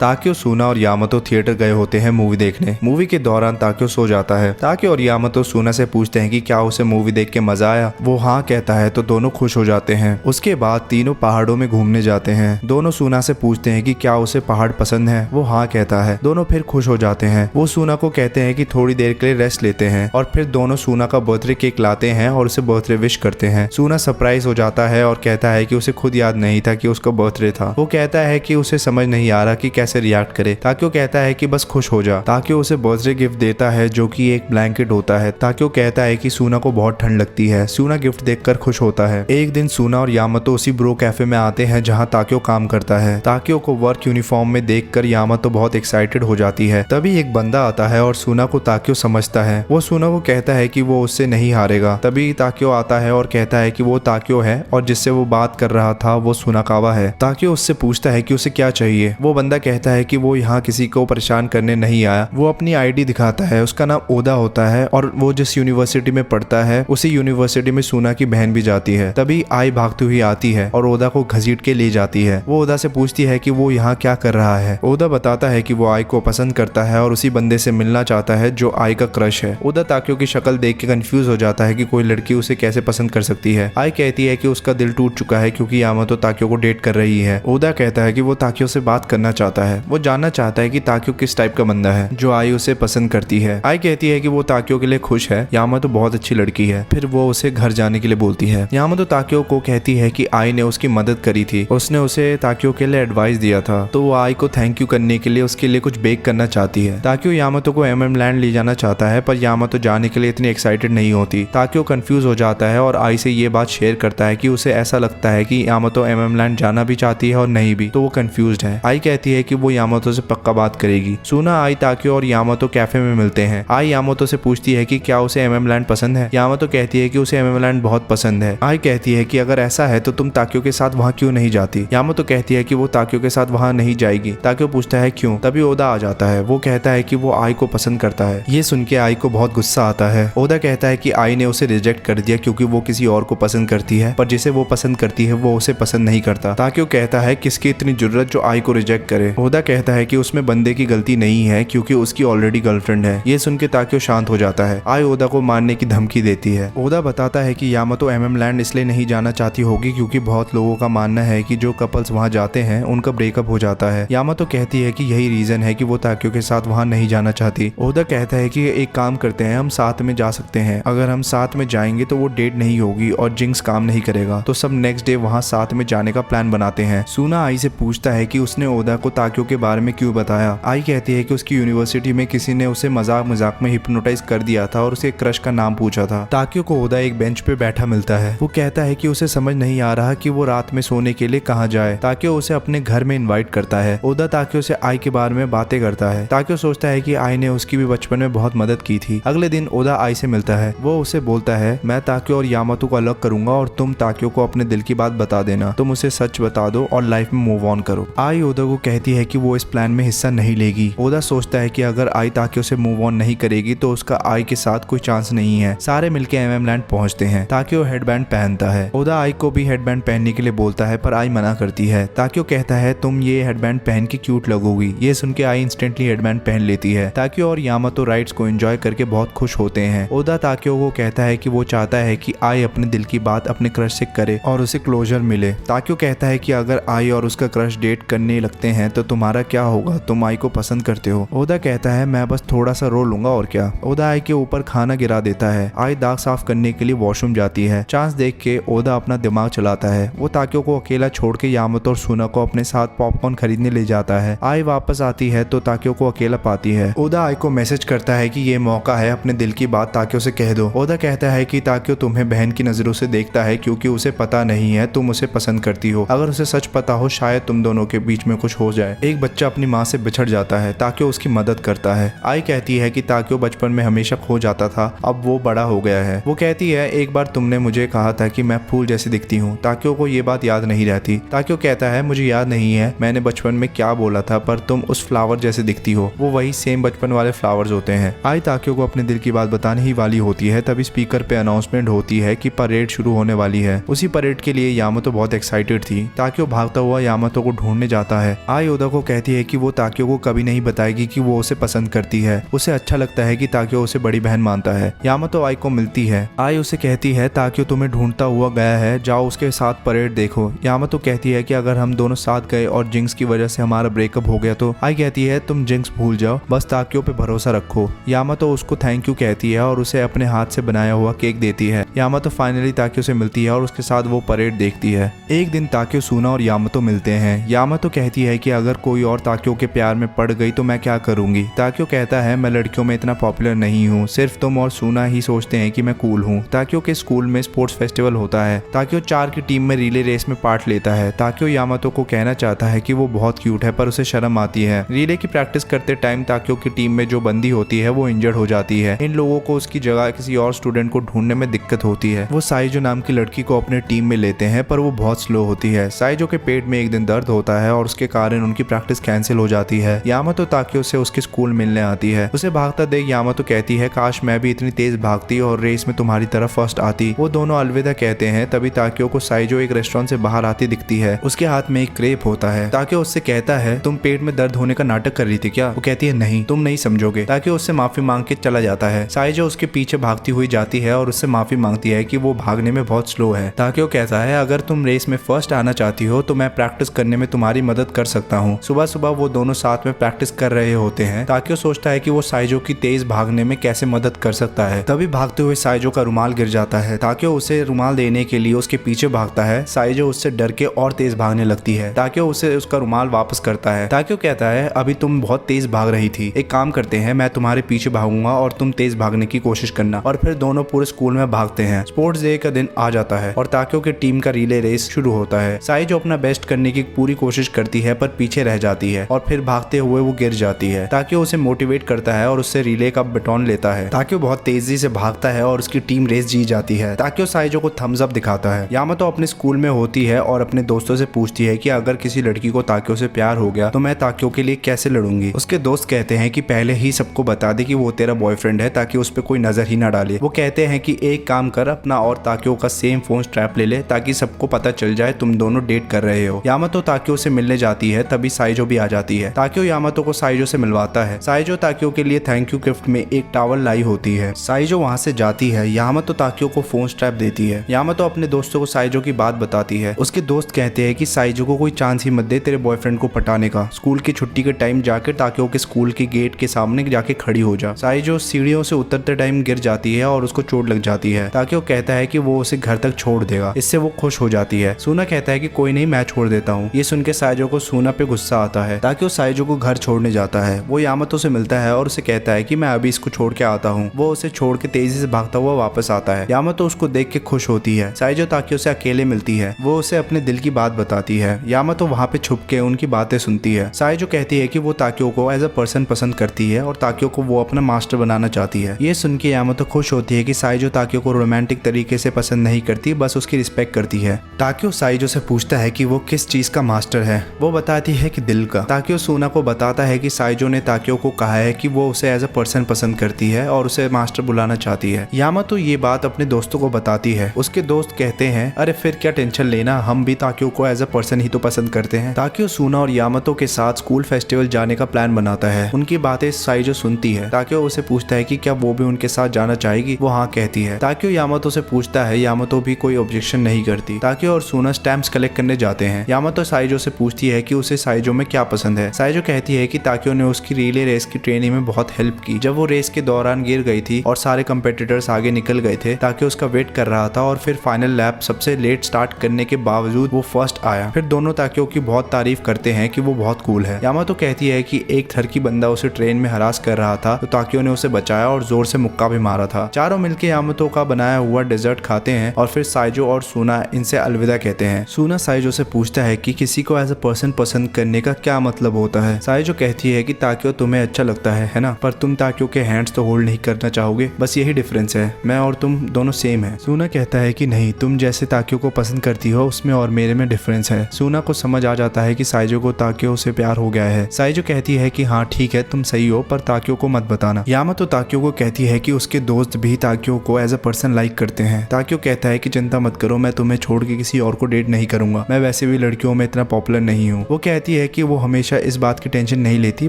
ताकियो, सूना और Yamato theatre गए होते हैं मूवी देखने। मूवी के दौरान ताकियो सो जाता है। ताकियो और यामातो सूना से पूछते हैं कि क्या उसे मूवी देख के मजा आया। वो हाँ कहता है तो दोनों खुश हो जाते हैं। उसके बाद तीनों पहाड़ों में घूमने जाते हैं। दोनों सूना से पूछते हैं कि क्या उसे पहाड़ पसंद है। वो हाँ कहता है। दोनों फिर खुश हो जाते हैं। वो सूना को कहते हैं कि थोड़ी देर के लिए रेस्ट लेते हैं और फिर दोनों सूना का बर्थडे केक लाते हैं और उसे बर्थडे विश करते हैं। सूना सरप्राइज हो जाता है और कहता है कि उसे खुद याद नहीं था कि उसका बर्थडे था। वो कहता है कि उसे समझ नहीं आ रहा कि कैसे रिएक्ट करे। ताकियो कहता है कि बस खुश हो जा। ताकियो उसे बर्थडे गिफ्ट देता है जो कि एक ब्लैंकेट होता है। ताकियो कहता है कि सूना को बहुत ठंड लगती है। सूना गिफ्ट देखकर खुश होता है। एक दिन सूना और यामातो उसी ब्रो कैफे में आते हैं जहाँ ताकियो काम करता है। ताकियो को वर्क यूनिफॉर्म में देखकर यामातो बहुत एक्साइटेड हो जाती है। तभी एक बंदा आता है और सूना को ताकियो समझता है। वो सूना को कहता है कि वो उससे नहीं हारेगा। तभी ताकियो आता है और कहता है कि वो ताकियो है और जिससे वो बात कर रहा था वो सुनाकावा है। ताकियो उससे पूछता है कि उसे क्या चाहिए। वो बंदा कहता है कि वो यहाँ किसी को परेशान करने नहीं आया। वो अपनी आईडी दिखाता है। उसका नाम ओदा होता है और वो जिस यूनिवर्सिटी में पढ़ता है उसी यूनिवर्सिटी में सूना की बहन भी जाती है। तभी आई भागती हुई आती है और ओदा को घसीट के ले जाती है। वो ओदा से पूछती है कि वो यहाँ क्या कर रहा है। ओदा बताता है कि वो आई को पसंद करता है और उसी बंदे से मिलना चाहता है जो आई का क्रश है। ओदा ताकियो की शक्ल देख के कंफ्यूज हो जाता है कि कोई लड़की उसे कैसे पसंद कर सकती है। आई कहती है कि उसका दिल टूट चुका है क्योंकि यामातो ताकियो को डेट कर रही है। ओदा कहता है कि वो ताकियो से बात करना चाहता है। वो जानना चाहता है कि ताकियो किस टाइप का बंदा है जो आई उसे पसंद करती है। आई कहती है कि वो ताकियो के लिए खुश है। यामातो बहुत अच्छी लड़की है। फिर वो उसे घर जाने के लिए बोलती है। यामातो ताकियो को कहती है कि आई ने उसकी मदद करी थी। उसने उसे ताकियो के लिए एडवाइस दिया था तो वो आई को थैंक यू करने के लिए उसके लिए कुछ बेक करना चाहती है। ताकियो यामातो को एमएम लैंड ले जाना चाहता है पर यामातो जाने के लिए इतनी एक्साइटेड नहीं होती। ताकियो कंफ्यूज हो जाता है और आई से ये बात शेयर करता है कि उसे ऐसा लगता है कि यामातो एमएम लैंड जाना भी चाहती है और नहीं भी, तो वो कंफ्यूज्ड है। आई कहती है कि वो यामातो से पक्का बात करेगी। सूना, आई, ताकियो और यामातो कैफे में मिलते हैं। आई यामातो से पूछती है कि क्या उसे एमएम लैंड पसंद है। यामातो कहती है कि उसे एमएम लैंड बहुत पसंद है। आई कहती है कि अगर ऐसा है तो तुम ताकियो के साथ वहाँ क्यों नहीं जाती। यामातो कहती है कि वो ताकियो के साथ वहाँ नहीं जाएगी। ताकियो पूछता है क्यों। तभी ओदा आ जाता है। वो कहता है कि वो आई को पसंद करता है। ये सुन के आई को बहुत गुस्सा आता है। ओदा कहता है कि आई ने उसे रिजेक्ट कर दिया क्योंकि वो किसी और को पसंद करती है, पर जिसे वो पसंद करती है वो उसे पसंद नहीं करता। ताकियो कहता है किसकी इतनी जुर्रत जो आई को रिजेक्ट करे। ओदा कहता है कि उसमें बंदे की गलती नहीं है क्योंकि उसकी ऑलरेडी गर्लफ्रेंड है। ये सुन के ताकियो शांत हो जाता है। आई ओदा को मारने की धमकी देती है। ओदा बताता है कि यामातो एमएम लैंड इसलिए नहीं जाना चाहती होगी क्योंकि बहुत लोगों का मानना है कि जो कपल्स वहाँ जाते हैं उनका ब्रेकअप हो जाता है। यामातो कहती है कि यही रीजन है कि वो ताकियो के साथ वहाँ नहीं जाना चाहती। ओदा कहता है कि एक काम करते हैं, हम साथ में जा सकते हैं। अगर हम साथ में जाएंगे तो वो डेट नहीं होगी और जिंक्स काम नहीं करेगा, तो सब नेक्स्ट डे वहाँ साथ में जाने का प्लान बनाते हैं। सूना आई से पूछता है कि उसने ओदा को ताकियो के बारे में क्यों बताया। आई कहती है कि उसकी यूनिवर्सिटी में किसी ने उसे मजाक मजाक में हिप्नोटाइज कर दिया था और उसके क्रश का नाम पूछा था। ताकियो को ओदा एक बेंच पे बैठा मिलता है। वो कहता है कि उसे समझ नहीं आ रहा कि वो रात में सोने के लिए कहाँ जाए। ताकियो उसे अपने घर में इन्वाइट करता है। ओदा ताकियो से आई के बारे में बातें करता है। ताकियो सोचता है कि आई ने उसकी भी बचपन में बहुत मदद की थी। अगले दिन ओदा आई से मिलता है। वो उसे बोलता है मैं ताकियो और यामातो को अलग करूंगा और तुम ताकियो को अपने दिल की बात बता देना। तुम उसे सच बता दो और लाइफ में मूव ऑन करो। आई ओदा को कहती है कि वो इस प्लान में हिस्सा नहीं लेगी। ओदा सोचता है कि अगर आई ताकियो से मूव ऑन नहीं करेगी तो उसका आई के साथ कोई चांस नहीं है। सारे मिलके एमएम लैंड पहुंचते हैं। ताकियो हेडबैंड पहनता है। ओदा आई को भी हेडबैंड पहनने के लिए बोलता है पर आई मना करती है। ताकियो कहता है तुम ये हेडबैंड पहन के क्यूट लगोगी। ये सुन के आई इंस्टेंटली हेडबैंड पहन लेती है। ताकियो और यामातो राइड्स को एंजॉय करके बहुत खुश होते हैं। ओदा ताकियो को कहता है कि वो चाहता है कि आई अपने दिल की बात अपने क्रश से करे और उसे क्लोजर मिले। ताकियो कहता है कि अगर आई और उसका क्रश डेट करने लगते हैं तो तुम्हारा क्या होगा, तुम आई को पसंद करते हो। ओदा कहता है मैं बस थोड़ा सा रो लूंगा और क्या। ओदा आई के ऊपर खाना गिरा देता है। आई दाग साफ करने के लिए वॉशरूम जाती है। चांस देख के ओदा अपना दिमाग चलाता है। वो ताकियो को अकेला छोड़ के यामातो और सूना को अपने साथ पॉपकॉर्न खरीदने ले जाता है। आई वापस आती है तो ताकियो को अकेला पाती है। ओदा आई को मैसेज करता है कि ये मौका है, अपने दिल की बात ताकियो से कह दो। ओदा कहता है कि ताकियो तुम्हें बहन की नजरों से देखता है क्योंकि उसे पता नहीं है तुम उसे पसंद करती हो। अगर उसे सच पता हो शायद तुम दोनों के बीच में कुछ हो जाए। एक बच्चा अपनी माँ से बिछड़ जाता है। ताकियो उसकी मदद करता है। आई कहती है कि ताकियो बचपन में हमेशा खो जाता था, अब वो बड़ा हो गया है। वो कहती है एक बार तुमने मुझे कहा था कि मैं फूल जैसी दिखती हूँ। ताकियो को ये बात याद नहीं रहती। ताकियो कहता है मुझे याद नहीं है मैंने बचपन में क्या बोला था, पर तुम उस फ्लावर जैसे दिखती हो। वो वही सेम बचपन वाले फ्लावर्स होते हैं। आई ताकियो को अपने दिल की बात बताने ही वाली होती है तभी स्पीकर पे अनाउंसमेंट होती है कि परेड शुरू होने वाली है। उसी परेड के लिए यामातो बहुत एक्साइटेड थी। ताकियो भागता हुआ यामातो को ढूंढने जाता है। आई ओदा को कहती है कि वो ताकियो को कभी नहीं बताएगी कि वो उसे पसंद करती है। उसे अच्छा लगता है कि ताकियो उसे बड़ी बहन मानता है। यामातो आई को मिलती है। आई उसे कहती है ताकियो तुम्हें ढूंढता हुआ गया है, जाओ उसके साथ परेड देखो। यामातो कहती है कि अगर हम दोनों साथ गए और जिंक्स की वजह से हमारा ब्रेकअप हो गया तो। आई कहती है तुम जिंक्स भूल जाओ, बस ताकियो पे भरोसा रखो। यामातो उसको थैंक यू कहती है और उसे अपने हाथ से बनाया हुआ केक देती है। यामातो फाइनली ताकियो से मिलती है और उसके साथ वो परेड देखती है। एक दिन ताकियो, सुना और यामातो मिलते हैं। यामातो कहती है कि अगर कोई और ताकियो के प्यार में पड़ गई तो मैं क्या करूंगी। ताकियो कहता है मैं लड़कियों में इतना पॉपुलर नहीं हूँ, सिर्फ तुम और सुना ही सोचते हैं कि मैं कूल हूँ। ताकियो के स्कूल में स्पोर्ट्स फेस्टिवल होता है। ताकियो 4 की टीम में रिले रेस में पार्ट लेता है। ताकियो यामातो को कहना चाहता है कि वो बहुत क्यूट है पर उसे शर्म आती है। रिले की प्रैक्टिस करते टाइम ताकियो की टीम में जो बंदी होती है वो इंजर्ड हो जाती है। इन लोगों को उसकी जगह किसी और स्टूडेंट को ढूंढने में दिक्कत होती है। वो साइजो नाम की लड़की को अपने टीम में लेते हैं पर वो बहुत स्लो होती है। साइजो के पेट में एक दिन दर्द होता है और उसके कारण उनकी प्रैक्टिस कैंसिल हो जाती है। यामातो ताकियो से उसके स्कूल मिलने आती है। उसे भागता देख यामातो कहती है काश मैं भी इतनी तेज भागती और रेस में तुम्हारी तरफ फर्स्ट आती। वो दोनों अलविदा कहते हैं। तभी ताकियो को साइजो एक रेस्टोरेंट से बाहर आती दिखती है। उसके हाथ में एक क्रेप होता है। ताकियो उससे कहता है तुम पेट में दर्द होने का नाटक कर रही थी क्या। वो कहती है नहीं, तुम नहीं समझोगे। ताकियो उससे माफी मांग के चला जाता है। साइजो उसके पीछे भागती हुई जाती है और उससे माफी मांगती है कि वो भागने में बहुत स्लो है। ताकियो कहता है अगर तुम रेस में फर्स्ट आना चाहती हो तो मैं प्रैक्टिस करने में तुम्हारी मदद कर सकता हूँ। सुबह सुबह वो दोनों साथ में प्रैक्टिस कर रहे होते हैं। ताकियो सोचता है कि वो साइजो की तेज भागने में कैसे मदद कर सकता है। तभी भागते हुए साइजो का रुमाल गिर जाता है। ताकियो उसे रुमाल देने के लिए उसके पीछे भागता है। साइजो उससे डर के और तेज भागने लगती है। ताकियो उसे उसका रुमाल वापस करता है। ताकियो कहता है अभी तुम बहुत तेज भाग रही थी, एक काम करते हैं मैं तुम्हारे पीछे भागूंगा और तुम तेज भागने की कोशिश करना। और फिर दोनों पूरे स्कूल में भागते हैं। स्पोर्ट्स डे का दिन आ जाता है और ताकियो की टीम का रिले रेस शुरू होता है। साइजो अपना बेस्ट करने की पूरी कोशिश करती है पर पीछे रह जाती है और फिर भागते हुए वो गिर जाती है। ताकियो उसे मोटिवेट करता है और उससे रिले का बटन लेता है। ताकियो बहुत तेजी से भागता है और उसकी टीम रेस जीत जाती है। ताकियो साइजो को थम्स अप दिखाता है। यामातो अपने स्कूल में होती है और अपने दोस्तों से पूछती है कि अगर किसी लड़की को ताकियो से प्यार हो गया तो मैं ताकियो के लिए कैसे लड़ूंगी। उसके दोस्त कहते हैं कि पहले ही सबको बता दे कि वो तेरा बॉयफ्रेंड है ताकि उस पर कोई नजर ही ना डाले। वो कहते हैं कि एक काम कर, अपना और ताकियो का सेम फोन स्ट्रैप ले ले ताकि सबको पता चल जाए तुम दोनों डेट कर रहे हो। यामातो ताकियो से मिलने जाती है। तभी साइजो भी आ जाती है। ताकियो यामातो को साइजो से मिलवाता है। साइजो ताकियो के लिए थैंक यू गिफ्ट में एक टॉवल लाई होती है। साइजो वहाँ से जाती है। यामातो ताकियो को फोन स्ट्रैप देती है। यामातो अपने दोस्तों को साइजो की बात बताती है। उसके दोस्त कहते हैं कि साइजो को कोई चांस ही मत दे तेरे बॉयफ्रेंड को पटाने का। स्कूल की छुट्टी के टाइम जाकर ताकियो के स्कूल के गेट के सामने जाके खड़ी हो जा। साइजो सीढ़ियों से उतरते टाइम गिर जाती है और उसको चोट लग जाती है। ताकियो कहता है कि वो उसे घर तक छोड़ देगा। इससे वो खुश हो जाती है। सुना कहता है कि कोई नहीं, मैं छोड़ देता हूँ। ये सुन के साइजो को सुना पे गुस्सा आता है। ताकियो साइजो को घर छोड़ने जाता है। वो यामातो से मिलता है और उसे कहता है कि मैं अभी इसको छोड़ के आता हूँ। वो उसे छोड़ के तेजी से भागता हुआ वापस आता है। यामातो उसको देख के खुश होती है। साइजो ताकियो से अकेले मिलती है। वो उसे अपने दिल की बात बताती है। यामातो वहाँ पे छुप के उनकी बातें सुनती है। साइजो कहती है कि वो ताकियो को एज अ पर्सन पसंद करती है और ताकियो को वो अपना मास्टर बनाना चाहती है। ये सुन के यामातो खुश होती है कि साइजो ताकियो को रोमांटिक तरीके से पसंद नहीं करती, बस उसकी रिस्पेक्ट करती है। ताकियो साइजो से पूछता है कि वो किस चीज का मास्टर है। वो बताती है कि दिल का। ताकियो सुना को बताता है कि साइजो ने ताकियो को कहा है कि वो उसे एज अ पर्सन पसंद करती है और उसे मास्टर बुलाना चाहती है। यामातो ये बात अपने दोस्तों को बताती है। उसके दोस्त कहते हैं अरे फिर क्या टेंशन लेना, हम भी ताकियो को एज अ पर्सन ही तो पसंद करते हैं। ताकियो सुना और यामातो के साथ स्कूल फेस्टिवल जाने का प्लान बनाता है। उनकी बातें साइजो सुनती है। ताकियो उसे पूछता है कि क्या वो भी उनके साथ जाना चाहेगी। वो हाँ कहती है। ताकियो यामातो से पूछता है। यामातो भी कोई ऑब्जेक्शन नहीं करती। ताकियो और सुना स्टैम्प्स कलेक्ट करने जाते हैं। यामातो साइजो से पूछती है कि उसे साइजो में क्या पसंद है। साइजो कहती है कि ताकियो ने उसकी रिले रेस की ट्रेनिंग में बहुत हेल्प की। जब वो रेस के दौरान गिर गई थी और सारे कंपेटिटर्स आगे निकल गए थे, ताकियो उसका वेट कर रहा था और फिर फाइनल लैप सबसे लेट स्टार्ट करने के बावजूद वो फर्स्ट आया। फिर दोनों ताकियो की बहुत तारीफ करते हैं कि वो बहुत कूल है। यामातो कहती है कि एक थर्की बंदा उसे ट्रेन में हरास कर रहा था तो ताकियो ने उसे बचाया और जोर से मुक्का भी मारा था। चारों मिलकर यामातो का बनाया हुआ डेजर्ट खाते हैं और फिर साइजो और सुना इनसे अलविदा कहते हैं। सुना साइजो से पूछता है कि किसी को एज अ पर्सन पसंद करने का क्या मतलब होता है। साइजो कहती है कि ताकियो तुम्हें अच्छा लगता है ना, पर तुम ताकियो के हैंड्स तो होल्ड नहीं करना चाहोगे, बस यही डिफरेंस है। मैं और तुम दोनों सेम है। सुना कहता है कि नहीं, तुम जैसे ताकियो को पसंद करती हो उसमें और मेरे में डिफरेंस है। सुना को समझ आ जाता है कि साइजो को ताकियो से प्यार हो गया है। साइजो कहती है कि हाँ ठीक है, तुम सही हो, पर ताकियो को मत बताना। यामातो ताकियो को कहती है कि उसके दोस्त भी ताकियो को एज अ पर्सन लाइक करते हैं। ताकियो कहता है कि चिंता मत करो, मैं तुम्हें छोड़ के किसी और को डेट नहीं करूंगा, मैं वैसे भी लड़कियों में इतना पॉपुलर नहीं हूँ। वो कहती कहती है कि वो हमेशा इस बात की टेंशन नहीं लेती,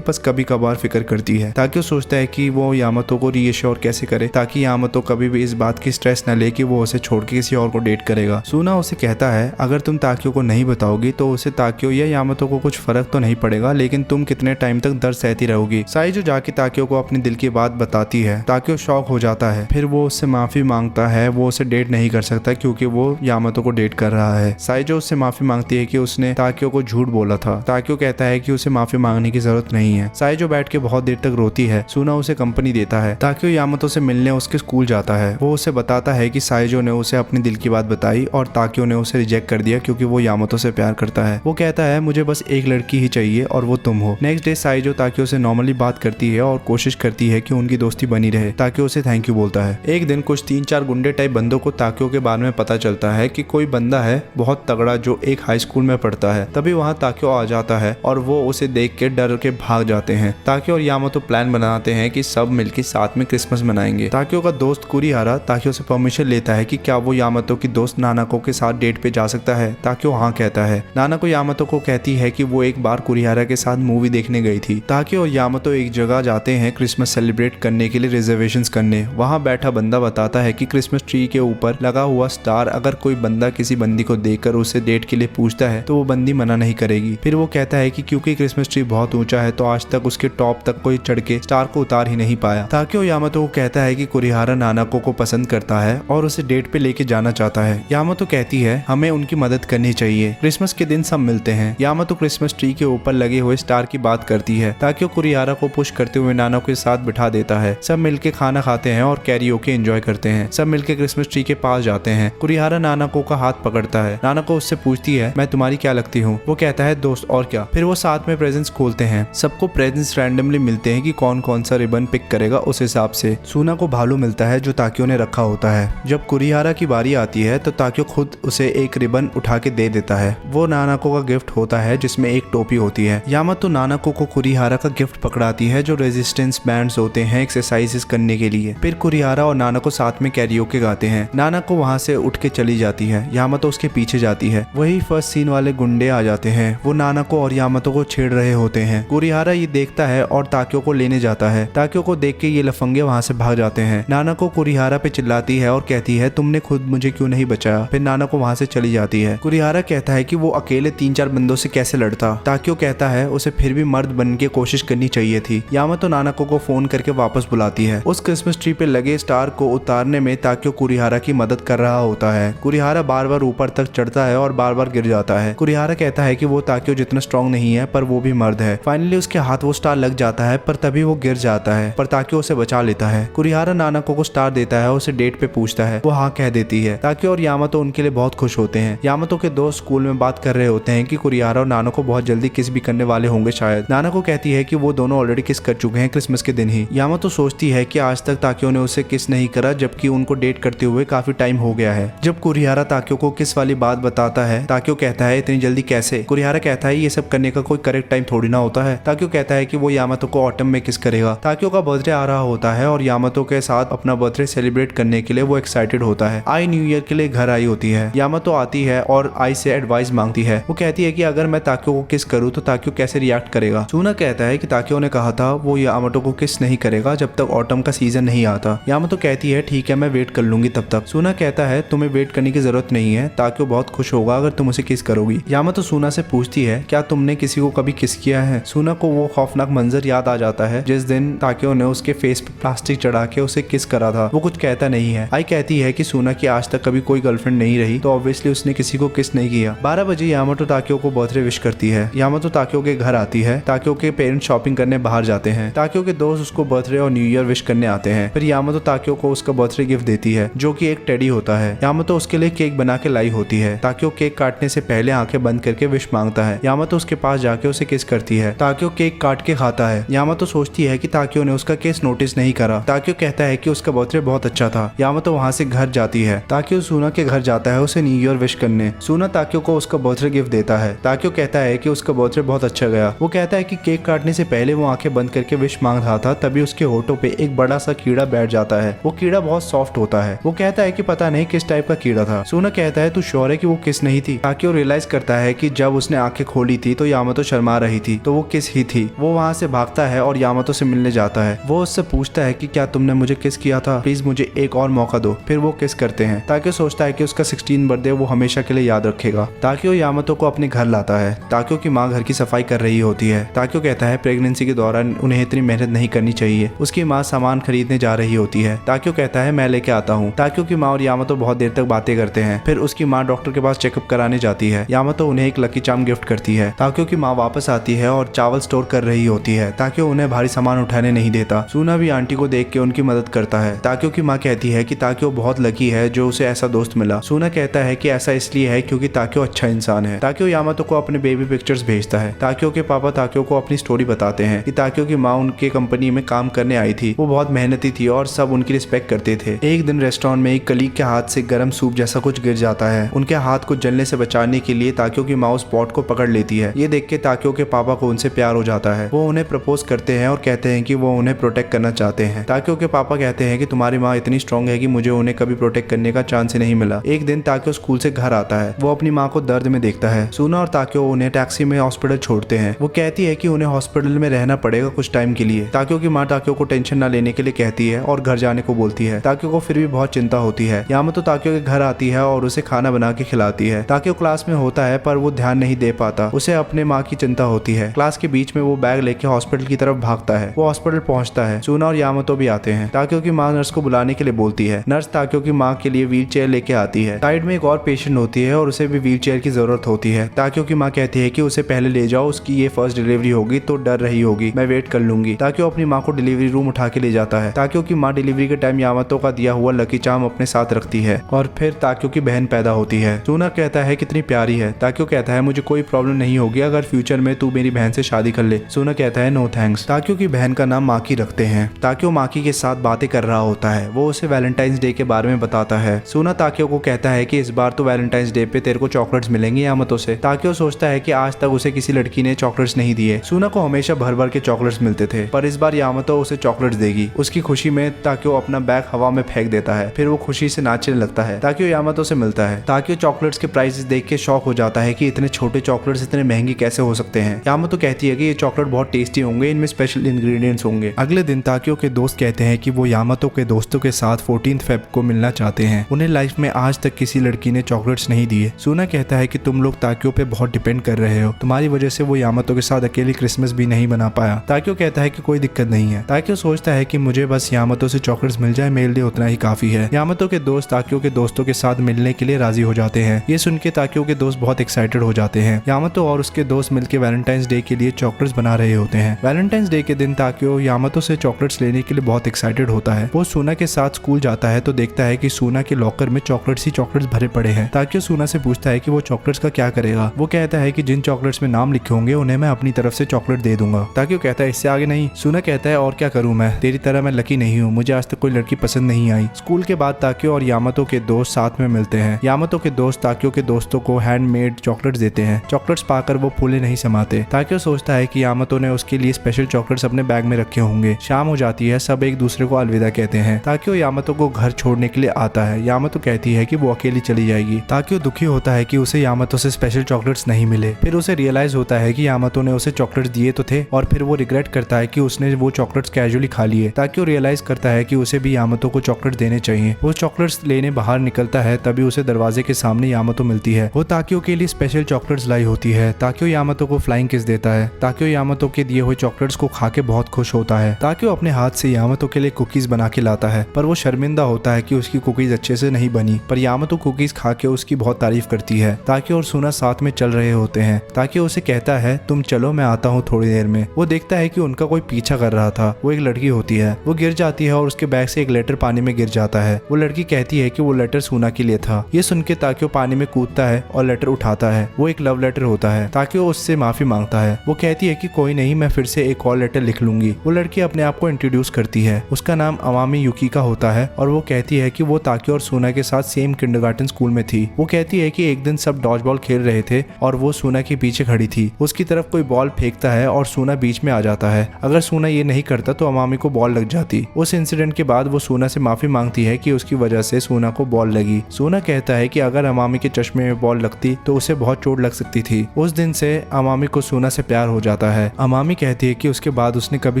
बस कभी कभार फिक्र करती है। ताकि सोचता है कि वो यामातो को रीअश्योर कैसे करे ताकि यामातो कभी भी इस बात की स्ट्रेस न ले कि वो उसे छोड़ के किसी और को डेट करेगा। सुना उसे कहता है अगर तुम ताकियो को नहीं बताओगी तो उसे ताकियो या यामातो को कुछ फर्क तो नहीं पड़ेगा, लेकिन तुम कितने टाइम तक दर्द सहती रहोगी। साइजो जाके ताकियो को अपने दिल की बात बताती है। ताकियो शॉक हो जाता है, फिर वो उससे माफी मांगता है। वो उसे डेट नहीं कर सकता क्योंकि वो यामातो को डेट कर रहा है। साइजो उससे माफी मांगती है कि उसने ताकियो को झूठ बोला था। ताकियो कहता है कि उसे माफी मांगने की जरूरत नहीं है। साइजो बैठ के बहुत देर तक रोती है। सुना उसे कंपनी देता है। ताकियो यामातो से मिलने उसके स्कूल जाता है। वो उसे बताता है कि साइजो ने उसे अपने दिल की बात बताई और ताकियो ने उसे रिजेक्ट कर दिया क्योंकि वो यामातो से प्यार करता है। वो कहता है मुझे बस एक लड़की ही चाहिए और वो तुम हो। नेक्स्ट डे साइजो ताकियो से नॉर्मली बात करती है और कोशिश करती है कि उनकी दोस्ती बनी रहे। ताकियो उसे थैंक यू बोलता है। एक दिन कुछ 3-4 गुंडे टाइप बंदों को ताकियो के बारे में पता चलता है कि कोई बंदा है बहुत तगड़ा जो एक हाई स्कूल में पढ़ता है। तभी वहाँ ताकियो आ जाता है और वो उसे देख के डर के भाग जाते हैं। ताकियो और यामातो प्लान बनाते हैं कि सब मिलकर साथ में क्रिसमस मनाएंगे। ताकियो का दोस्त कुरिहारा ताकियो से परमिशन लेता है कि क्या वो यामातो की दोस्त नानाको के साथ डेट पे जा सकता है। ताकियो हाँ कहता है। नानाको यामातो को कहती है कि वो एक बार कुरिहारा के साथ मूवी देखने गई थी। ताकियो और यामातो एक जगह जाते हैं क्रिसमस सेलिब्रेट करने के लिए रिजर्वेशंस करने। वहाँ बैठा बंदा बताता है कि क्रिसमस ट्री के ऊपर लगा हुआ स्टार अगर कोई बंदा किसी बंदी को देखकर उसे डेट के लिए पूछता है तो वो बंदी मना नहीं करेगी। फिर वो कहता है कि क्योंकि क्रिसमस ट्री बहुत ऊंचा है तो आज तक उसके टॉप तक कोई चढ़ के स्टार को उतार ही नहीं पाया। ताकियो यामातो को कहता है कि कुरिहारा नानाको को पसंद करता है और उसे डेट पे लेके जाना चाहता है। यामातो कहती है हमें उनकी मदद करनी चाहिए। क्रिसमस के दिन सब मिलते हैं। यामातो क्रिसमस ट्री के ऊपर लगे हुए स्टार की बात करती है। ताकियो कुरिहारा को पुश करते हुए नानाको के साथ बिठा देता है। सब मिलके खाना खाते हैं और कैरियोके एंजॉय करते हैं। सब मिलके क्रिसमस ट्री के पास जाते हैं। कुरिहारा नानाको का हाथ पकड़ता है। नानाको उससे पूछती है मैं तुम्हारी क्या लगती हूँ। वो कहता है दोस्त और क्या। फिर वो साथ में प्रेजेंट्स खोलते हैं। सबको प्रेजेंट्स रैंडमली मिलते हैं कि कौन कौन सा रिबन पिक करेगा उस हिसाब से। सुना को भालू मिलता है जो ताकियो ने रखा होता है। जब कुरिहारा की बारी आती है तो ताकियो खुद उसे एक रिबन उठा के दे देता है। वो नानाको का गिफ्ट होता है जिसमें एक टोपी होती है। यामातो नानाको को कुरिहारा का गिफ्ट पकड़ाती है जो रेजिस्टेंस बैंड्स होते हैं एक्सरसाइजेस करने के लिए। फिर कुरिहारा और नानाको साथ में कैरियोके गाते हैं। नानाको वहाँ से उठ के चली जाती है। यामातो उसके पीछे जाती है। वही फर्स्ट सीन वाले गुंडे आ जाते हैं। वो नानाको और यामातो को छेड़ रहे होते हैं। कुरिहारा ये देखता है और ताकियो को लेने जाता है। ताकियो को देख के ये लफंगे वहाँ से भाग जाते हैं। नानाको कुरिहारा पे चिल्लाती है और कहती है तुमने खुद मुझे क्यों नहीं बचाया। फिर नानाको वहाँ से चली जाती है। कुरिहारा कहता है कि वो अकेले 3-4 बंदों से कैसे लड़ता। ताकियो कहता है उसे फिर भी मर्द बन के कोशिश करनी चाहिए थी। यामातो नानाको को फोन करके वापस बुलाती है। उस क्रिसमस ट्री पे लगे स्टार को उतारने में ताकियो कुरिहारा की मदद कर रहा होता है। कुरिहारा बार बार ऊपर तक चढ़ता है और बार बार गिर जाता है। कुरिहारा कहता है कि वो ताकियो जितना स्ट्रॉन्ग नहीं है पर वो भी मर्द है। फाइनली उसके हाथ वो स्टार लग जाता है पर तभी वो गिर जाता है पर ताकियो उसे बचा लेता है। कुरिहारा नानाको को स्टार देता है और उसे डेट पे पूछता है। वो हाँ कह देती है। ताकियो और यामातो उनके लिए बहुत खुश होते हैं। यामातो के दोस्त स्कूल में बात कर रहे होते हैं कि कुरिहारा और नानाको बहुत जल्दी किस भी करने वाले होंगे शायद। नानाको कहती है कि वो दोनों ऑलरेडी किस कर चुके हैं क्रिसमस के दिन ही। यामातो सोचती है कि आज तक ताकियो ने उसे किस नहीं करा जबकि उनको डेट करते हुए काफी टाइम हो गया है। जब कुरिहारा ताकियो को किस वाली बात बताता है ताकियो कहता है इतनी जल्दी कैसे। कुरिहारा कहता है ये सब करने का कोई करेक्ट टाइम थोड़ी ना होता है। ताकियो कहता है कि वो यामातो को ऑटम में किस करेगा। ताकियो का बर्थडे आ रहा होता है और यामातो के साथ अपना बर्थडे सेलिब्रेट करने के लिए वो एक्साइटेड होता है। आई न्यू ईयर के लिए घर आई होती है। यामातो आती है और आई से एडवाइस मांगती है। वो कहती है कि अगर मैं ताकियो को किस करूँ तो ताकियो कैसे रिएक्ट करेगा। सुना कहता है कि ताकियो ने कहा था वो यामातो को किस नहीं करेगा जब तक ऑटम का सीजन नहीं आता। यामातो कहती है ठीक है मैं वेट कर लूंगी तब तक। सुना कहता है तुम्हें वेट करने की जरूरत नहीं है। ताकियो बहुत खुश होगा अगर तुम उसे किस करोगी। यामातो सुना से पूछती है क्या तुमने किसी को कभी किस किया है। सुना को वो खौफनाक मंजर याद आ जाता है जिस दिन ताकियो ने उसके फेस पे प्लास्टिक चढ़ा के उसे किस करा था। वो कुछ कहता नहीं है। आई कहती है कि सुना की आज तक कभी कोई गर्लफ्रेंड नहीं रही तो ऑब्वियसली उसने किसी को किस नहीं किया। 12 बजे यामातो ताकियो को बर्थडे विश करती है। यामातो ताकियो के घर आती है। ताकियो के पेरेंट्स शॉपिंग करने बाहर जाते हैं। ताकियो के दोस्त उसको बर्थडे और न्यू ईयर विश करने आते हैं। फिर यामातो ताकियो को उसका बर्थडे गिफ्ट देती है जो कि एक टेडी होता है। यामातो उसके लिए केक बना के लाई होती है। ताकियो केक काटने से पहले आंखें बंद करके विश मांगता है। यामातो उसके पास जाके उसे किस करती है। ताकियो केक काट के खाता है। यामातो सोचती है कि ताकियो ने उसका केस नोटिस नहीं करा। ताकियो कहता है कि उसका बर्थडे बहुत अच्छा था। यामातो वहाँ से घर जाती है। ताकियो सुना के घर जाता है उसे न्यू ईयर विश करने। सुना ताकियो को उसका बर्थडे गिफ्ट देता है। ताकियो कहता है कि उसका बर्थडे बहुत अच्छा गया। वो कहता है कि केक काटने से पहले वो आंखें बंद करके विश मांग रहा था तभी उसके होठों पे एक बड़ा सा कीड़ा बैठ जाता है। वो कीड़ा बहुत सॉफ्ट होता है। वो कहता है कि पता नहीं किस टाइप का कीड़ा था। सुना कहता है तू श्योर है कि वो किस नहीं थी। ताकियो रियलाइज करता है कि जब उसने आंखें खोली बोली थी तो यामातो शर्मा रही थी, तो वो किस ही थी। वो वहाँ से भागता है और यामातो से मिलने जाता है। वो उससे पूछता है कि क्या तुमने मुझे किस किया था, प्लीज मुझे एक और मौका दो। फिर वो किस करते हैं। ताकियो सोचता है कि उसका 16 बर्थडे वो हमेशा के लिए याद रखेगा। ताकियो यामातो को अपने घर लाता है। ताकियो की माँ घर की सफाई कर रही होती है। ताकियो कहता है प्रेगनेंसी के दौरान उन्हें इतनी मेहनत नहीं करनी चाहिए। उसकी माँ सामान खरीदने जा रही होती है। ताकियो कहता है मैं लेके आता हूँ। ताकियो की माँ और यामातो बहुत देर तक बातें करते हैं। फिर उसकी माँ डॉक्टर के पास चेकअप कराने जाती है। यामातो उन्हें एक लकी चार्म गिफ्ट करती है। ताकियो की माँ वापस आती है और चावल स्टोर कर रही होती है। ताकियो उन्हें भारी सामान उठाने नहीं देता। सुना भी आंटी को देख के उनकी मदद करता है। ताकियो की माँ कहती है कि ताकियो बहुत लकी है जो उसे ऐसा दोस्त मिला। सुना कहता है कि ऐसा इसलिए है क्योंकि ताकियो अच्छा इंसान है। ताकियो यामातो को अपने बेबी पिक्चर्स भेजता है। ताकियो के पापा ताकियो को अपनी स्टोरी बताते हैं कि ताकियो की माँ उनके कंपनी में काम करने आई थी। वो बहुत मेहनती थी और सब उनकी रिस्पेक्ट करते थे। एक दिन रेस्टोरेंट में एक कलीग के हाथ से गर्म सूप जैसा कुछ गिर जाता है। उनके हाथ को जलने से बचाने के लिए ताकियो की माँ उस पॉट को पकड़ लेती है। ये देख के ताकियो के पापा को उनसे प्यार हो जाता है। वो उन्हें प्रपोज करते हैं और कहते हैं कि वो उन्हें प्रोटेक्ट करना चाहते हैं। ताकियो के पापा कहते हैं कि तुम्हारी माँ इतनी स्ट्रांग है कि मुझे उन्हें कभी प्रोटेक्ट करने का चांस ही नहीं मिला। एक दिन ताकियो स्कूल से घर आता है। वो अपनी माँ को दर्द में देखता है। सुना और ताकियो उन्हें टैक्सी में हॉस्पिटल छोड़ते हैं। वो कहती है कि उन्हें हॉस्पिटल में रहना पड़ेगा कुछ टाइम के लिए। ताकियो की माँ ताकियो को टेंशन न लेने के लिए कहती है और घर जाने को बोलती है। ताकियो को फिर भी बहुत चिंता होती है। यामातो ताकियो के घर आती है और उसे खाना बना के खिलाती है। ताकियो क्लास में होता है पर वो ध्यान नहीं दे पाता। उसे अपने माँ की चिंता होती है। क्लास के बीच में वो बैग लेके हॉस्पिटल की तरफ भागता है। वो हॉस्पिटल पहुंचता है। सुना और यामातो भी आते हैं। ताकियो की माँ नर्स को बुलाने के लिए बोलती है। नर्स ताकियो की माँ के लिए व्हील चेयर लेके आती है। साइड में एक और पेशेंट होती है और उसे भी व्हील चेयर की जरूरत होती है। ताकियो की माँ कहती है कि उसे पहले ले जाओ, उसकी ये फर्स्ट डिलीवरी होगी तो डर रही होगी, मैं वेट कर लूंगी। ताकियो अपनी माँ को डिलीवरी रूम उठा के ले जाता है। ताकियो की माँ डिलीवरी के टाइम यामातो का दिया हुआ लकी चार्म अपने साथ रखती है और फिर ताकियो की बहन पैदा होती है। सुना कहता है कितनी प्यारी है। ताकियो कहता है मुझे कोई प्रॉब्लम नहीं होगी अगर फ्यूचर में तू मेरी बहन से शादी कर ले। सुना कहता है नो थैंक्स। ताकियो की बहन का नाम माकी रखते हैं। ताकियो माकी के साथ बातें कर रहा होता है। वो उसे वैलेंटाइंस डे के बारे में बताता है। सुना ताकियो को कहता है कि इस बार तो वैलेंटाइंस डे पे तेरे को चॉकलेट्स मिलेंगे यामातो से। ताकियो सोचता है कि आज तक उसे किसी लड़की ने चॉकलेट्स नहीं दिए। सुना को हमेशा भर भर के चॉकलेट्स मिलते थे पर इस बार यामातो उसे चॉकलेट्स देगी। उसकी खुशी में ताकियो अपना बैग हवा में फेंक देता है। फिर वो खुशी से नाचने लगता है। ताकियो यामातो से मिलता है। ताकियो चॉकलेट्स के प्राइसेस देख के शॉक हो जाता है कि इतने छोटे चॉकलेट्स इतने महंगे कैसे हो सकते हैं। यामातो कहती है कि ये चॉकलेट बहुत टेस्टी होंगे, इनमें स्पेशल इंग्रेडिएंट्स होंगे। अगले दिन ताकियो के दोस्त कहते हैं कि वो यामातो के दोस्तों के साथ 14 फेब को मिलना चाहते हैं। उन्हें लाइफ में आज तक किसी लड़की ने चॉकलेट्स नहीं दिए। सुना कहता है कि तुम लोग ताकियो पे बहुत डिपेंड कर रहे हो, तुम्हारी वजह से वो यामातो के साथ अकेली क्रिसमस भी नहीं बना पाया। ताकियो कहता है कि कोई दिक्कत नहीं है। ताकियो सोचता है कि मुझे बस यामातो से चॉकलेट्स मिल जाए, मेरे लिए उतना ही काफी है। यामातो के दोस्त ताकियो के दोस्तों के साथ मिलने के लिए राजी हो जाते हैं। ये सुन के ताकियो के दोस्त बहुत एक्साइटेड हो जाते हैं। यामातो और उसके दोस्त मिलकर वैलेंटाइंस डे के लिए चॉकलेट्स बना रहे होते हैं। वैलेंटाइंस डे के दिन ताकियो यामातो से चॉकलेट्स लेने के लिए बहुत एक्साइटेड होता है। वो सुना के साथ स्कूल जाता है तो देखता है कि सुना के लॉकर में चॉकलेट्स ही चॉकलेट्स भरे पड़े हैं। ताकियो सुना से पूछता है कि वो चॉकलेट्स का क्या करेगा। वो कहता है कि जिन चॉकलेट्स में नाम लिखे होंगे उन्हें मैं अपनी तरफ से चॉकलेट दे दूंगा। ताकियो कहता है इससे आगे नहीं। सुना कहता है और क्या करूं मैं, तेरी तरह मैं लकी नहीं हूँ, मुझे आज तक कोई लड़की पसंद नहीं आई। स्कूल के बाद ताकियो और यामातो के दोस्त साथ में मिलते हैं। यामातो के दोस्त ताकियो के दोस्तों को हैंडमेड चॉकलेट्स देते हैं। चॉकलेट्स पाकर वो फूले नहीं समाते। ताकियो सोचता है कि यामातो ने उसके लिए स्पेशल चॉकलेट्स अपने बैग में रखे होंगे। शाम हो जाती है, सब एक दूसरे को अलविदा कहते हैं। ताकियो यामातो को घर छोड़ने के लिए आता है। यामातो कहती है कि वो अकेली चली जाएगी। ताकियो दुखी होता है कि उसे यामातो से स्पेशल चॉकलेट्स नहीं मिले। फिर उसे रियलाइज होता है कि यामातो ने उसे चॉकलेट्स दिए तो थे और फिर वो रिग्रेट करता है कि उसने वो चॉकलेट्स कैजुअली खा लिए। ताकियो रियलाइज करता है कि उसे भी यामातो को चॉकलेट देने चाहिए। वो चॉकलेट्स लेने बाहर निकलता है तभी उसे दरवाजे के सामने यामातो मिलती है। वो ताकियो के लिए स्पेशल चॉकलेट्स लाई होती है। ताकियो यामातो को फ्लाइंग किस देता है। ताकियो यामातो के दिए हुए चॉकलेट्स को खा के बहुत खुश होता है। ताकियो अपने हाथ से यामातो के लिए कुकीज बना के लाता है पर वो शर्मिंदा होता है कि उसकी कुकीज अच्छे से नहीं बनी। पर यामातो कुकीज खा के उसकी बहुत तारीफ करती है। ताकियो और सुना साथ में चल रहे होते हैं। ताकियो उसे कहता है तुम चलो, मैं आता हूँ थोड़ी देर में। वो देखता है कि उनका कोई पीछा कर रहा था। वो एक लड़की होती है। वो गिर जाती है और उसके बैग से एक लेटर पानी में गिर जाता है। वो लड़की कहती है कि वो लेटर सुना के लिए था। ये सुन के ताकियो पानी में कूदता है और लेटर उठाता है। वो एक लव लेटर होता है। ताकियो उससे माफी मांगता है। वो कहती है कि कोई नहीं, मैं फिर से एक और लेटर लिख लूंगी। वो लड़की अपने आप को इंट्रोड्यूस करती है। उसका नाम अमामी युकिका होता है और वो कहती है कि वो ताकियो और सुना के साथ सेम किंडरगार्टन स्कूल में थी। वो कहती है कि एक दिन सब डॉज बॉल खेल रहे थे और वो सुना के पीछे खड़ी थी। उसकी तरफ कोई बॉल फेंकता है और सुना बीच में आ जाता है। अगर सुना ये नहीं करता तो अमामी को बॉल लग जाती। उस इंसिडेंट के बाद वो सुना से माफी मांगती है कि उसकी वजह से सुना को बॉल लगी। सुना कहता है कि अगर अमामी के चश्मे में बॉल लगती तो उसे बहुत चोट लग सकती थी। उस दिन से अमामी को सूना से प्यार हो जाता है। अमामी कहती है कि उसके बाद उसने कभी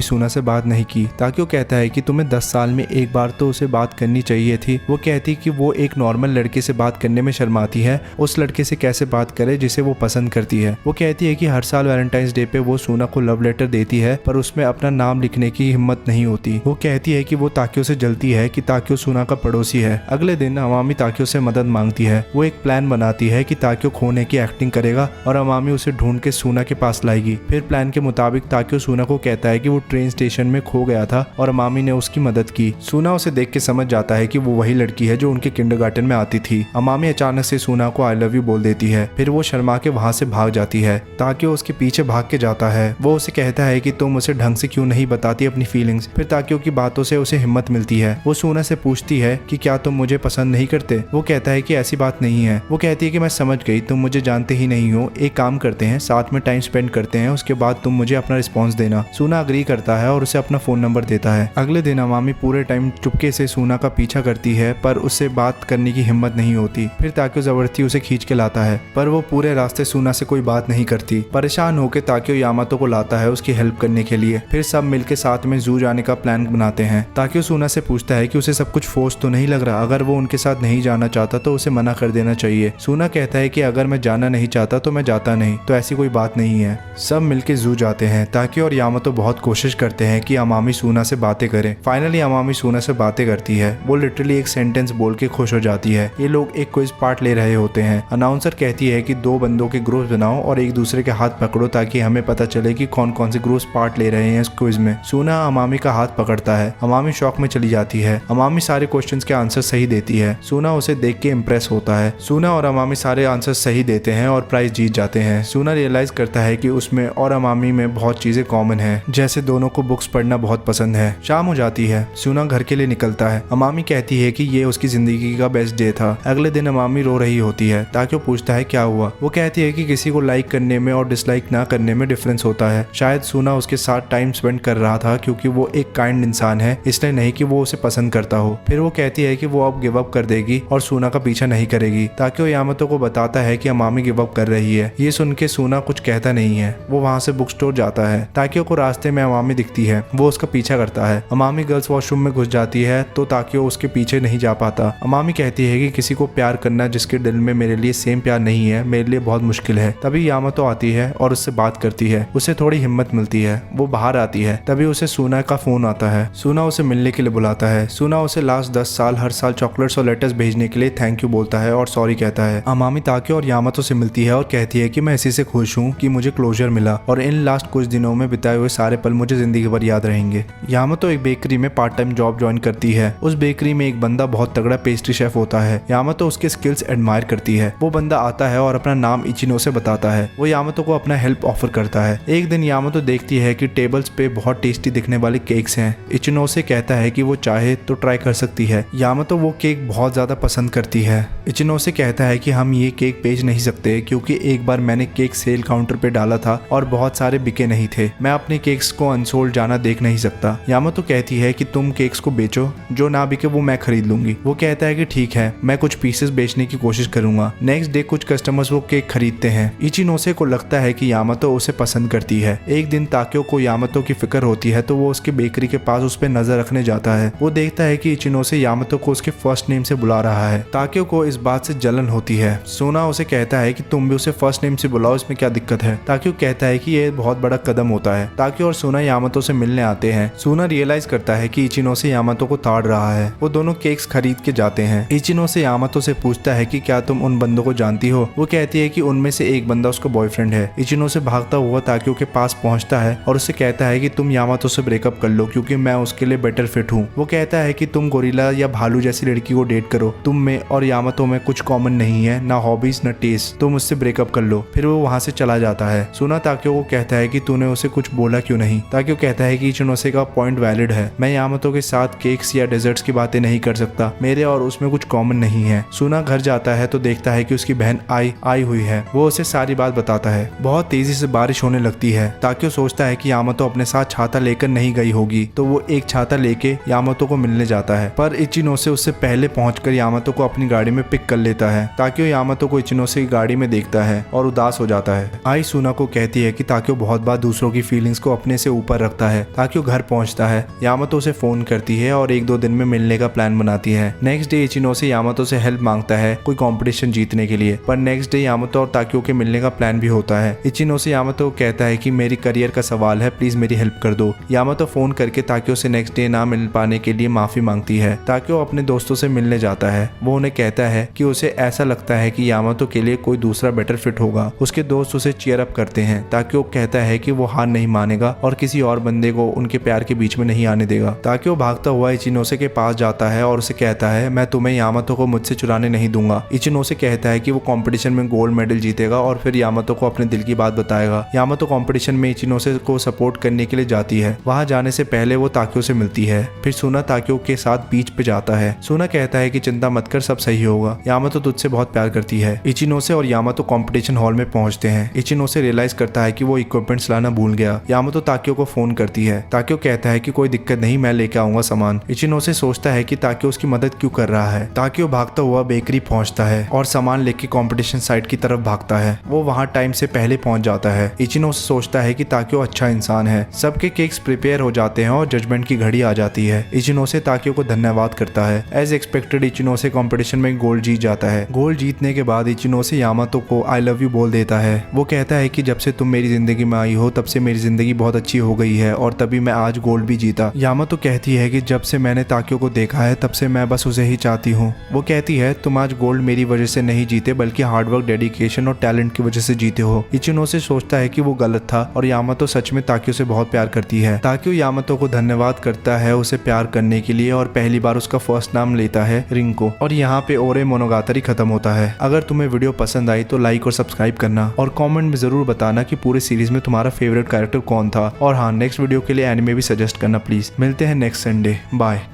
सूना से बात नहीं की। ताकियो कहता है कि तुम्हें 10 साल में एक बार तो उसे बात करनी चाहिए थी। वो कहती कि वो एक नॉर्मल लड़के से बात करने में शर्माती है, उस लड़के से कैसे बात करे जिसे वो पसंद करती है। वो कहती है कि हर साल वैलेंटाइंस डे पे वो सूना को लव लेटर देती है, पर उसमें अपना नाम लिखने की हिम्मत नहीं होती। वो कहती है कि वो ताकियो से जलती है कि ताकियो सूना का पड़ोसी है। अगले दिन अमामी ताकियो से मदद मांगती है। वो एक प्लान बनाती है कि ताकियो खोने की एक्टिंग करेगा और अमामी उसे ढूंढ के सूना के पास लाएगी। फिर प्लान के मुताबिक ताकियो सूना को कहता है कि वो ट्रेन स्टेशन में खो गया था और अमामी ने उसकी मदद की। सूना उसे देख के समझ जाता है कि वो वही लड़की है जो उनके किंडरगार्टन में आती थी। अमामी अचानक से सूना को आई लव यू बोल देती है। फिर वो शर्मा के वहां से भाग जाती है। ताकियो उसके पीछे भाग के जाता है। वो उसे कहता है कि तुम उसे ढंग से क्यों नहीं बताती अपनी फीलिंग्स। फिर ताकियो की बातों से उसे हिम्मत मिलती है। वो सूना से पूछती है कि क्या तुम मुझे पसंद नहीं करते। वो कहता है कि ऐसी बात नहीं है। वो कहती है कि मैं समझ गई, तुम मुझे जानते ही नहीं हो। एक काम करते हैं, साथ में टाइम स्पेंड करते हैं, उसके बाद तुम मुझे अपना रिस्पॉन्स देना। सूना अग्री करता है और उसे अपना फोन नंबर देता है। अगले दिन अमामी पूरे टाइम चुपके से सूना का पीछा करती है, पर उससे बात करने की हिम्मत नहीं होती। फिर ताकियो जबरदस्ती उसे खींच के लाता है, पर वो पूरे रास्ते सूना से कोई बात नहीं करती। परेशान होकर ताकियो यामातो को लाता है उसकी हेल्प करने के लिए। फिर सब मिलकर साथ में जू जाने का प्लान बनाते हैं। ताकियो सूना से पूछता है कि उसे सब कुछ फोर्स तो नहीं लग रहा, अगर वो उनके साथ नहीं जाना चाहता तो उसे मना कर देना चाहिए। सूना कहता है कि अगर मैं जाना नहीं चाहता तो मैं जाता नहीं, तो ऐसी कोई बात नहीं है। सब मिलके जू जाते हैं। ताकियो और यामातो बहुत कोशिश करते हैं कि अमामी सूना से बातें करे। फाइनली अमामी सूना से बातें करती है। वो लिटरली एक सेंटेंस बोल के खुश हो जाती है। ये लोग एक क्विज पार्ट ले रहे होते हैं। अनाउंसर कहती है कि 2 बंदों के ग्रुप बनाओ और एक दूसरे के हाथ पकड़ो ताकि हमें पता चले कि कौन कौन से ग्रुप पार्ट ले रहे हैं इस क्विज में। सूना अमामी का हाथ पकड़ता है। अमामी शॉक में चली जाती है। अमामी सारे क्वेश्चंस के आंसर सही देती है। सूना उसे देख के इम्प्रेस होता है। सूना और अमामी सारे आंसर सही देते हैं और प्राइज जीत जाते हैं। सूना रियलाइज करता है कि उसमें और अमामी में बहुत चीजें कॉमन है, जैसे दोनों को बुक्स पढ़ना बहुत पसंद है। शाम हो जाती है। सूना घर के लिए निकलता है। अमामी कहती है कि ये उसकी जिंदगी का बेस्ट डे था। अगले दिन अमामी रो रही होती है। ताकियो पूछता है क्या हुआ। वो कहती है कि किसी को लाइक करने में और डिसलाइक ना करने में डिफरेंस होता है। शायद सूना उसके साथ टाइम स्पेंड कर रहा था क्योंकि वो एक काइंड इंसान है, इसलिए नहीं कि वो उसे पसंद करता हो। फिर वो कहती है कि वो अब गिव अप कर देगी और सूना का पीछा नहीं करेगी। ताकियो यामातो को बताता है कि अमामी गिव अप कर रही है। ये सुन के सूना कुछ कहता नहीं है। वो वहाँ से बुक स्टोर जाता है। ताकियो को रास्ते में अमामी दिखती है। वो उसका पीछा करता है। अमामी गर्ल्स वॉशरूम में घुस जाती है तो ताकियो उसके पीछे नहीं जा पाता। अमामी कहती है कि किसी को प्यार करना जिसके दिल में मेरे लिए सेम प्यार नहीं है, मेरे लिए बहुत मुश्किल है। तभी यामातो आती है और उससे बात करती है। उसे थोड़ी हिम्मत मिलती है। वो बाहर आती है। तभी उसे सूना का फोन आता है। सूना उसे मिलने के लिए बुलाता है। सूना उसे लास्ट 10 साल हर साल चॉकलेट्स और लेटर्स भेजने के लिए थैंक यू बोलता है और सॉरी कहता है। अमामी ताकियो और यामातो से मिलती है और कहती है कि मैं इसी से खुश हूँ कि मुझे क्लोजर मिला और इन लास्ट कुछ दिनों में बिताए हुए सारे पल मुझे जिंदगी भर याद रहेंगे। यामातो एक बेकरी में पार्ट टाइम जॉब ज्वाइन करती है। उस बेकरी में एक बंदा बहुत तगड़ा पेस्ट्री शेफ होता है। यामातो उसके स्किल्स एडमायर करती है। वो बंदा आता है और अपना नाम इचिनो से बताता है। वो यामातो को अपना हेल्प ऑफर करता है। एक दिन यामातो देखती है कि टेबल्स पे बहुत टेस्टी दिखने वाले केक्स हैं। इचिनो से कहता है कि वो चाहे तो ट्राई कर सकती है। यामातो वो केक बहुत ज्यादा पसंद करती है। इचिनो से कहता है कि हम ये केक बेच नहीं सकते क्योंकि एक बार मैंने केक सेल काउंटर पे डाला था और बहुत सारे बिके नहीं थे। मैं अपने केक्स को अनसोल्ड जाना देख नहीं सकता। यामातो कहती है कि तुम केक्स को बेचो, जो ना बिके वो मैं खरीद लूंगी। वो कहता है कि ठीक है, मैं कुछ पीसेस बेचने की कोशिश करूंगा। नेक्स्ट डे कुछ कस्टमर्स वो केक खरीदते हैं। इचिनोसे को लगता है कि यामातो उसे पसंद करती है। एक दिन ताकियो को यामातो की फिक्र होती है तो वो उसके बेकरी के पास उस पर नजर रखने जाता है। वो देखता है कि इचिनोसे यामातो को उसके फर्स्ट नेम से बुला रहा है। ताकियो को इस बात से जलन होती है। सूना उसे कहता है कि तुम भी उसे फर्स्ट नेम से बुलाओ, इसमें क्या दिक्कत है। ताकियो कहता है कि ये बहुत बड़ा कदम होता है। ताकियो और सूना यामातो से मिलने आते हैं। सूना रियलाइज करता है कि इचिनोसे यामातो को ताड़ रहा है। वो दोनों केक्स खरीद के जाते हैं। इचिनोसे यामातो से पूछता है कि क्या तुम उन बंदों को जानती हो। वो कहती है कि उनमें से एक बंदा उसका बॉयफ्रेंड है। इचिनोसे भागता हुआ ताकियो के पास पहुंचता है और उससे कहता है कि तुम यामातो से ब्रेकअप कर लो क्योंकि मैं उसके लिए बेटर फिट हूँ। वो कहता है कि तुम गोरिल्ला या भालू जैसी लड़की को डेट करो, तुम में और यामातो में कुछ कॉमन नहीं है, ना हॉबीज ना टेस्ट, तुम उससे ब्रेकअप कर लो। फिर वो वहाँ से चला जाता है। सूना ताकियो को कहता है कि तूने उसे कुछ बोला क्यों नहीं। ताकियो कहता है कि इचिनोसे का पॉइंट वैलिड है, मैं यामातो के साथ केक्स या डेजर्ट्स की बातें नहीं कर सकता, मेरे और उसमें कुछ कॉमन नहीं है। सूना घर जाता है तो देखता है कि उसकी बहन आई हुई है। वो उसे सारी बात बताता है। बहुत तेजी से बारिश होने लगती है। ताकियो सोचता है कि यामातो अपने साथ छाता लेकर नहीं गई होगी तो वो एक छाता लेके यामातो को मिलने जाता है, पर इचिनोसे उससे पहले पहुंचकर यामातो को अपनी गाड़ी में पिक कर लेता है। ताकियो यामातो को इचिनोसे की गाड़ी में देखता है और उदास हो जाता है। आई सुना को कहती है कि ताकि बहुत बार दूसरों की फीलिंग्स को अपने से ऊपर रखता है। ताकि घर पहुंचता है, यामातो उसे फोन करती है और 1-2 दिन में मिलने का प्लान बनाती है। नेक्स्ट डे इचिनोसे यामातो से हेल्प मांगता है कोई कंपटीशन जीतने के लिए, पर नेक्स्ट डे यामातो और ताकियो के मिलने का प्लान भी होता है। इचिनोसे यामातो को कहता है कि मेरी करियर का सवाल है, प्लीज मेरी हेल्प कर दो। यामातो फोन करके ताकियो से नेक्स्ट डे ना मिल पाने के लिए माफी मांगती है। ताकियो अपने दोस्तों से मिलने जाता है। वो उन्हें कहता है कि उसे ऐसा लगता है कि यामातो के लिए कोई दूसरा बेटर फिट होगा। उसके दोस्त उसे चीयर अप करते हैं। ताकियो कहता है कि वो हार नहीं मानेगा और किसी और बंदे को उनके प्यार के बीच में नहीं आने देगा। ताकियो भागता हुआ इचिनोसे के पास जाता है और उसे कहता है मैं तुम्हें यामातो को मुझसे चुराने नहीं दूंगा। इचिनोसे कहता है कि वो कंपटीशन में गोल्ड मेडल जीतेगा और फिर यामातो को अपने दिल की बात बताएगा। यामातो कंपटीशन में इचिनोसे को सपोर्ट करने के लिए जाती है। वहां जाने से पहले वो ताकियो से मिलती है। फिर सुना ताकियो के साथ बीच पे जाता है। सुना कहता है कि चिंता मत कर, सब सही होगा, यामातो तुझसे बहुत प्यार करती है। इचिनोसे और यामातो कंपटीशन हॉल में पहुंचते हैं। इचिनोसे रियलाइज करता है कि वो इक्विपमेंट्स लाना भूल गया। यामातो ताकियो को फोन करती है। ताकियो कहता है कि कोई दिक्कत नहीं, मैं लेके आऊंगा सामान। इचिनोसे सोचता है कि ताकियो उसकी मदद क्यों कर रहा है। ताकियो भागता हुआ बेकरी पहुंचता है और सामान लेके कंपटीशन साइट की तरफ भागता है। वो वहां टाइम से पहले पहुंच जाता है। इचिनोसे सोचता है कि ताकियो अच्छा इंसान है। सबके केक्स प्रिपेयर हो जाते हैं और जजमेंट की घड़ी आ जाती है। इचिनोसे ताकियो को धन्यवाद करता है। एज एक्सपेक्टेड इचिनोसे कंपटीशन में गोल्ड जीत जाता है। गोल्ड जीतने के बाद इचिनोसे यामातो को आई लव यू बोल देता है। वो कहता है कि जब से तुम मेरी जिंदगी में आई हो तब से मेरी जिंदगी बहुत अच्छी हो गई है और तभी मैं आज गोल्ड भी जीता। यामातो कहती है कि जब से मैंने ताकियो को देखा है तब से मैं बस उसे ही चाहती हूँ। वो कहती है तुम आज गोल्ड मेरी वजह से नहीं जीते बल्कि हार्डवर्क, डेडिकेशन और टैलेंट की वजह से जीते हो। इचिनोसे सोचता है कि वो गलत था और यामातो सच में ताकियो से बहुत प्यार करती है। ताकियो यामातो को धन्यवाद करता है उसे प्यार करने के लिए और पहली बार उसका फर्स्ट नाम लेता है रिंको। और यहाँ पे ओरे मोनोगातारी खत्म होता है। अगर तुम्हें वीडियो पसंद आई तो लाइक और सब्सक्राइब करना और कमेंट में जरूर बताना कि पूरे सीरीज में तुम्हारा फेवरेट कैरेक्टर कौन था। और हाँ, नेक्स्ट वीडियो के लिए एनिमे भी सजेस्ट करना प्लीज। मिलते हैं नेक्स्ट संडे, बाय।